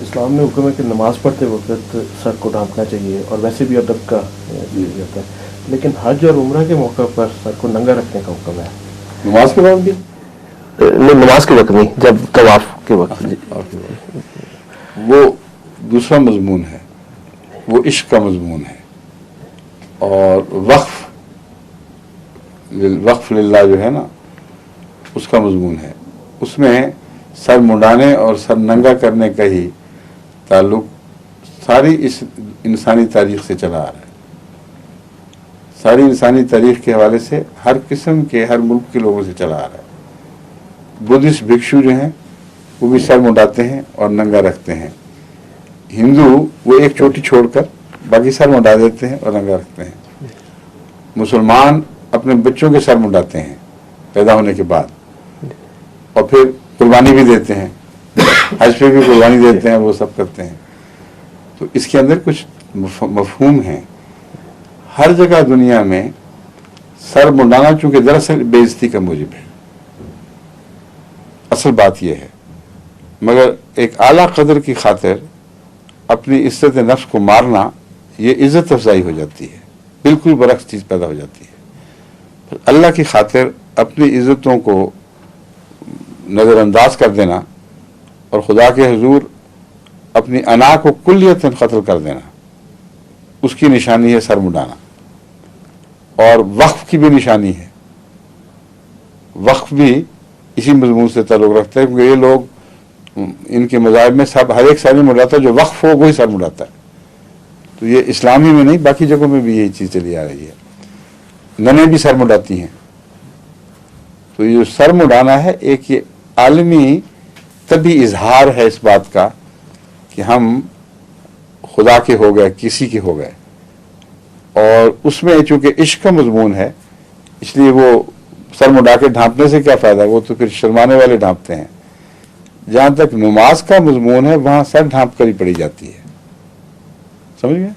इस्लाम में हुक्म है कि नमाज पढ़ते वक्त सर को ढांपना चाहिए और वैसे भी अदब का ये होता है, लेकिन हज और उम्रा के मौका पर सर को नंगा रखने का हुक्म है। नमाज के बाद भी नहीं, नमाज के वक्त नहीं, जब तवाफ के वक्त। वो दूसरा मजमून है, वो इश्क का मजमून है। और वक्फ लिल्लाह जो है ना, उसका मजमून है। उसमें सर मुंडाने और सर नंगा करने का ही ताल्लुक सारी इस इंसानी तारीख से चला आ रहा है। सारी इंसानी तारीख के हवाले से हर किस्म के, हर मुल्क के लोगों से चला आ रहा है। बुद्धिस्ट भिक्षु जो हैं वो भी सर मुंडाते हैं और नंगा रखते हैं। हिंदू वो एक चोटी छोड़कर बाकी सर मुंडा देते हैं और नंगा रखते हैं। मुसलमान अपने बच्चों के सर मुंडाते हैं पैदा होने के बाद, और फिर कुर्बानी भी देते हैं, हज पे भी कुर्बानी देते हैं, वो सब करते हैं। तो इसके अंदर कुछ मफहूम है। हर जगह दुनिया में सर मुंडाना चूंकि दरअसल बेइज्जती का मूजिब है, असल बात यह है, मगर एक आला कदर की खातिर अपनी इज्जत नफ्स को मारना ये इज्जत अफजाई हो जाती है, बिल्कुल बरक्स चीज़ पैदा हो जाती है। फिर अल्लाह की खातिर अपनी इज्जतों को नज़रअंदाज कर देना और खुदा के हुजूर अपनी अना को कुल्लियतन कत्ल कर देना, उसकी निशानी है सर मुंडाना। और वक्फ की भी निशानी है। वक्फ भी इसी मजमून से ताल्लुक़ रखता है, क्योंकि ये लोग इनके मज़ाहिब में सब हर एक सर नहीं मुंडाता, जो वक्फ हो वही सर मुंडाता है। तो ये इस्लामी में नहीं, बाकी जगहों में भी यही चीज़ चली आ रही है। ननें भी सर मुंडाती हैं। तो ये जो सर मुंडाना है, एक ये आलमी तभी इजहार है इस बात का कि हम खुदा के हो गए, किसी के हो गए। और उसमें चूंकि इश्क का मजमून है, इसलिए वो सर मुंडा के ढांपने से क्या फ़ायदा, वो तो फिर शर्माने वाले ढांपते हैं। जहाँ तक नमाज का मजमून है, वहाँ सर ढांप कर ही पड़ी जाती है। समझ गए?